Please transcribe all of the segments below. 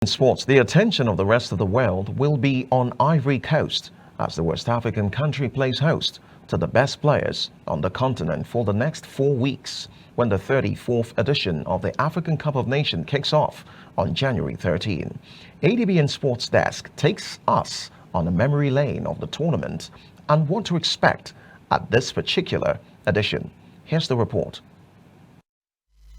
In sports, the attention of the rest of the world will be on Ivory Coast as the West African country plays host to the best players on the continent for the next 4 weeks when the 34th edition of the African Cup of Nations kicks off on January 13. ADBN Sports Desk takes us on a memory lane of the tournament and what to expect at this particular edition. Here's the report.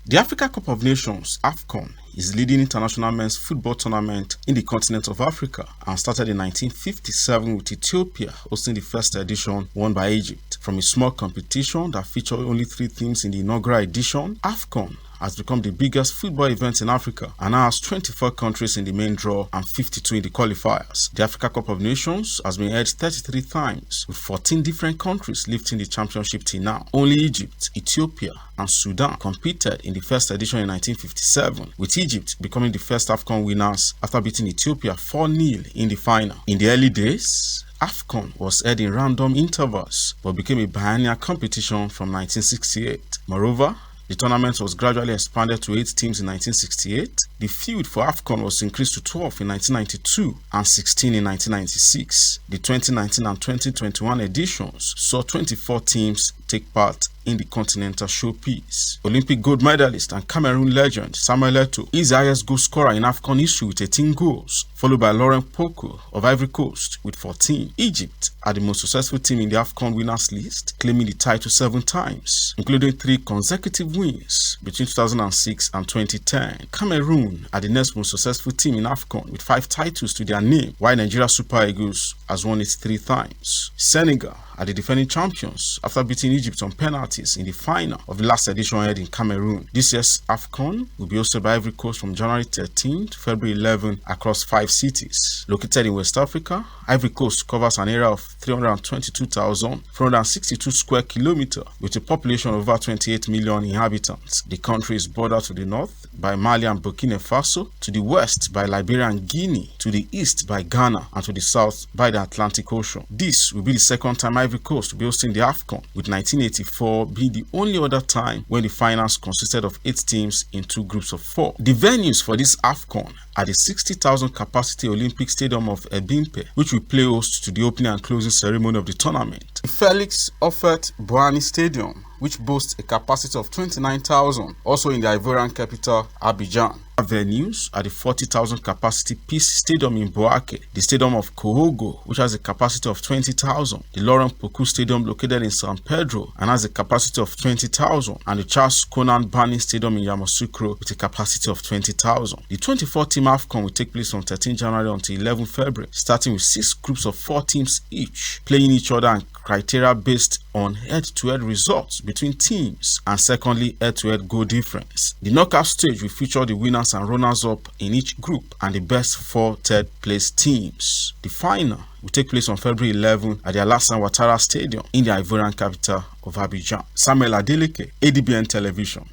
The Africa Cup of Nations, Afcon, is the leading international men's football tournament in the continent of Africa and started in 1957 with Ethiopia hosting the first edition won by Egypt. From a small competition that featured only 3 teams in the inaugural edition, Afcon has become the biggest football event in Africa and now has 24 countries in the main draw and 52 in the qualifiers. The Africa Cup of Nations has been held 33 times, with 14 different countries lifting the championship till now. Only Egypt, Ethiopia and Sudan competed in the first edition in 1957, with Egypt becoming the first Afcon winners after beating Ethiopia 4-0 in the final. In the early days, Afcon was held in random intervals but became a biennial competition from 1968. Moreover, the tournament was gradually expanded to 8 teams in 1968. The field for Afcon was increased to 12 in 1992 and 16 in 1996. The 2019 and 2021 editions saw 24 teams take part in the continental showpiece. Olympic gold medalist and Cameroon legend Samuel Eto'o is the highest goal scorer in Afcon history with 18 goals, followed by Laurent Poku of Ivory Coast with 14. Egypt are the most successful team in the Afcon winners list, claiming the title 7 times, including 3 consecutive wins between 2006 and 2010. Cameroon are the next most successful team in Afcon with 5 titles to their name, while Nigeria Super Eagles has won it 3 times. Senegal are the defending champions after beating Egypt on penalties in the final of the last edition held in Cameroon. This year's Afcon will be hosted by Ivory Coast from January 13 to February 11 across 5 cities. Located in West Africa, Ivory Coast covers an area of 322,462 square kilometers with a population of over 28 million inhabitants. The country is bordered to the north by Mali and Burkina Faso, to the west by Liberia and Guinea, to the east by Ghana, and to the south by the Atlantic Ocean. This will be the second time Ivory Coast will be hosting the Afcon, with 1984 being the only other time when the finals consisted of 8 teams in 2 groups of 4. The venues for this Afcon are the 60,000 capacity Olympic Stadium of Ebimpe, which will play host to the opening and closing ceremony of the tournament. The Felix Houphouët-Boigny Stadium, which boasts a capacity of 29,000, also in the Ivorian capital Abidjan. Venues are the 40,000 capacity Peace Stadium in Bouaké, the Stadium of Kohogo, which has a capacity of 20,000, the Laurent Poku Stadium located in San Pedro and has a capacity of 20,000, and the Charles Konan Barney Stadium in Yamoussoukro with a capacity of 20,000. The 24-team Afcon will take place from 13 January until 11 February, starting with 6 groups of 4 teams each, playing each other and criteria based on head-to-head results between teams, and secondly, head-to-head goal difference. The knockout stage will feature the winners and runners-up in each group and the best 4 third-place teams. The final will take place on February 11 at the Alassane Ouattara Stadium in the Ivorian capital of Abidjan. Samuel Adeleke, ADBN Television.